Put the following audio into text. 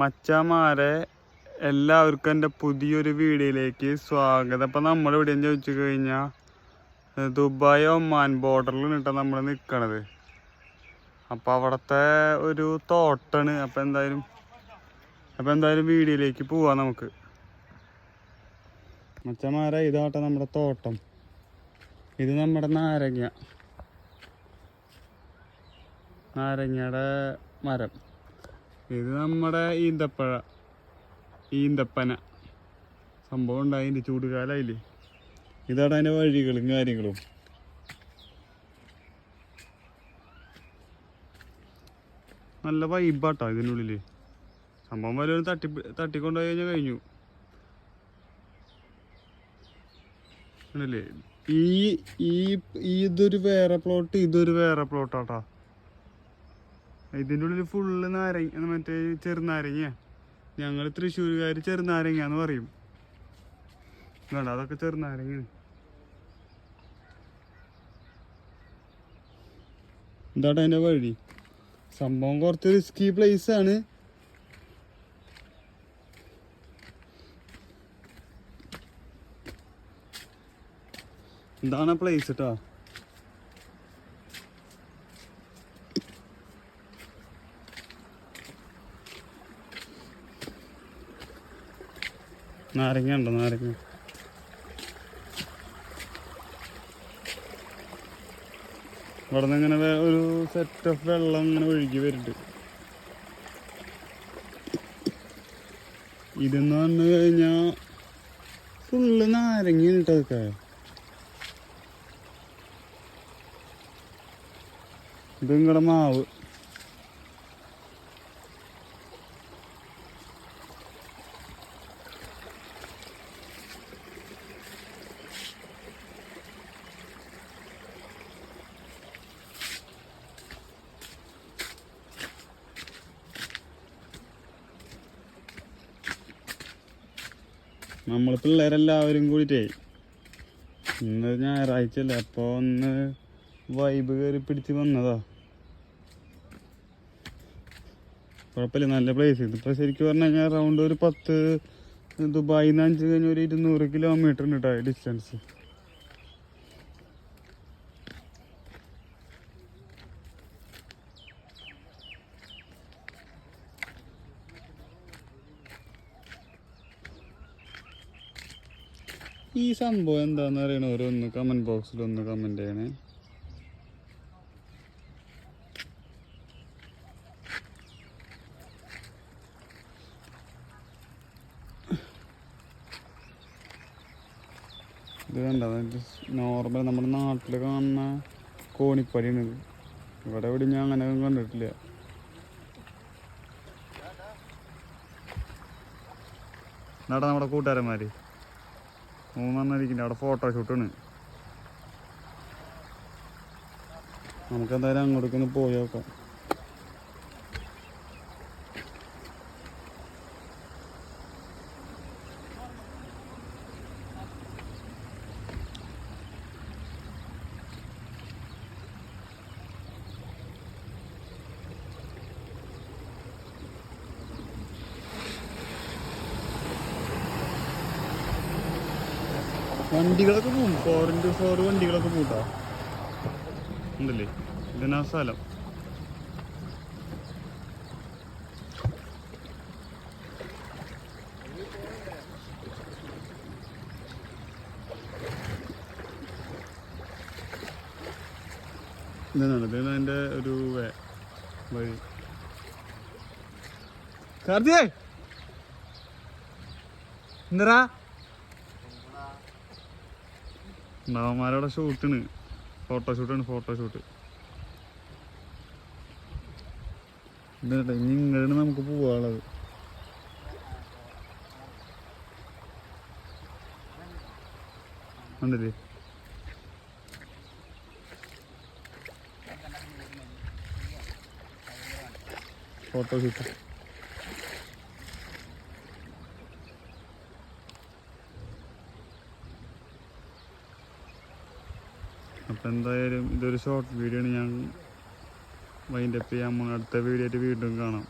മച്ചാമാരെ എല്ലാവർക്കും എൻ്റെ പുതിയൊരു വീഡിയോയിലേക്ക് സ്വാഗതം. അപ്പം നമ്മളെവിടെയെന്ന് ചോദിച്ചു കഴിഞ്ഞാൽ ദുബായ് ഒമാൻ ബോർഡറിൽ നിന്നിട്ടാണ് നമ്മൾ നിൽക്കണത്. അപ്പോൾ അവിടുത്തെ ഒരു തോട്ടാണ്. അപ്പോൾ എന്തായാലും വീഡിയോയിലേക്ക് പോവാം നമുക്ക്. മച്ചാമാരെ ഇതാട്ടെ നമ്മുടെ തോട്ടം. ഇത് നമ്മുടെ നാരങ്ങയുടെ മരം. ഇത് നമ്മുടെ ഈന്തപ്പന സംഭവം ഉണ്ടായി. ചൂടുകാലായില്ലേ. ഇതാണ് അതിൻ്റെ വഴികളും കാര്യങ്ങളും. നല്ല വൈബാട്ടോ ഇതിനുള്ളിൽ. സംഭവം വല്ല തട്ടിക്കൊണ്ടുപോയി കഴിഞ്ഞാൽ കഴിഞ്ഞു അല്ലേ. ഇതൊരു വേറെ പ്ലോട്ട്, ഇതൊരു വേറെ പ്ലോട്ടാട്ടാ. ഇതിൻ്റെ ഉള്ളിൽ ഫുള്ള് നാരങ്ങ, മറ്റേ ചെറുനാരങ്ങ. ഞങ്ങൾ തൃശ്ശൂരുകാർ ചെറുനാരങ്ങ എന്ന് പറയും. വേണ്ട, അതൊക്കെ ചെറുനാരങ്ങയാണ്. എന്താണ് അതിൻ്റെ വഴി. സംഭവം കുറച്ച് റിസ്കി പ്ലേസ് ആണ്. എന്താണ് പ്ലേസ് കേട്ടോ. നാരങ്ങ ഉണ്ടോ? നാരങ്ങ ഇവിടെ നിന്ന് ഇങ്ങനെ ഒരു സെറ്റ് ഓഫ് വെള്ളം ഇങ്ങനെ ഒഴുകി വരുന്നുണ്ട്. ഇതെന്ന് പറഞ്ഞു കഴിഞ്ഞാൽ ഫുള്ള് നാരങ്ങയാണ് കേട്ടോ. ഇത് നിങ്ങളുടെ മാവ്. നമ്മൾ പിള്ളേരെല്ലാവരും കൂടിയിട്ടേ ഇന്ന് ഞായറാഴ്ച അല്ലേ, അപ്പോൾ ഒന്ന് വൈബ് കയറി പിടിച്ച് വന്നതാ. കുഴപ്പമില്ല, നല്ല പ്ലേസ്. ഇതിപ്പോൾ ശരിക്കും പറഞ്ഞു കഴിഞ്ഞാൽ അറൗണ്ട് ഒരു 10 ദുബായിൽ നിന്ന് 5 കഴിഞ്ഞ ഒരു 200 കിലോമീറ്റർ ഉണ്ട് കേട്ടോ ഡിസ്റ്റൻസ്. ഈ സംഭവം എന്താണെന്ന് അറിയണ ഓരോന്ന് കമൻറ്റ് ബോക്സിൽ ഒന്ന് കമൻറ്റ് ചെയ്യണേ. ഇത് കണ്ട നോർമൽ നമ്മുടെ നാട്ടിൽ കാണുന്ന കോണിപ്പടിയാണ് ഇത്. ഇവിടെ എവിടെ ഞാൻ അങ്ങനെ കണ്ടിട്ടില്ല. എന്നാടാ നമ്മുടെ കൂട്ടുകാരന്മാർ മൂന്നെണ്ണിരിക്കുന്നുണ്ട് അവിടെ ഫോട്ടോഷൂട്ടാണ്. നമുക്കെന്തായാലും അങ്ങോട്ടേക്കൊന്ന് പോയി നോക്കാം. വണ്ടികളൊക്കെ പോകും, 4x4 വണ്ടികളൊക്കെ പോട്ടാ ഉണ്ടല്ലേ. ഇതിനാ സ്ഥലം. ഇതാണ് അതിൻ്റെ ഒരു വഴി. കാർത്തിയേ എന്തരാ ഉണ്ടാവന്മാരവിടെ ഷൂട്ടാണ്, ഫോട്ടോഷൂട്ട്. ഇതേട്ടെ ഇനി ഇങ്ങോട്ടാണ് നമുക്ക് പോവാനുള്ളത്. ഉണ്ടല്ലേ ഫോട്ടോഷൂട്ട്. അപ്പം എന്തായാലും ഇതൊരു ഷോർട്ട് വീഡിയോ ആണ്. ഞാൻ വൈൻഡപ്പ് ചെയ്യാൻ അടുത്ത വീഡിയോ ആയിട്ട് വീണ്ടും കാണാം.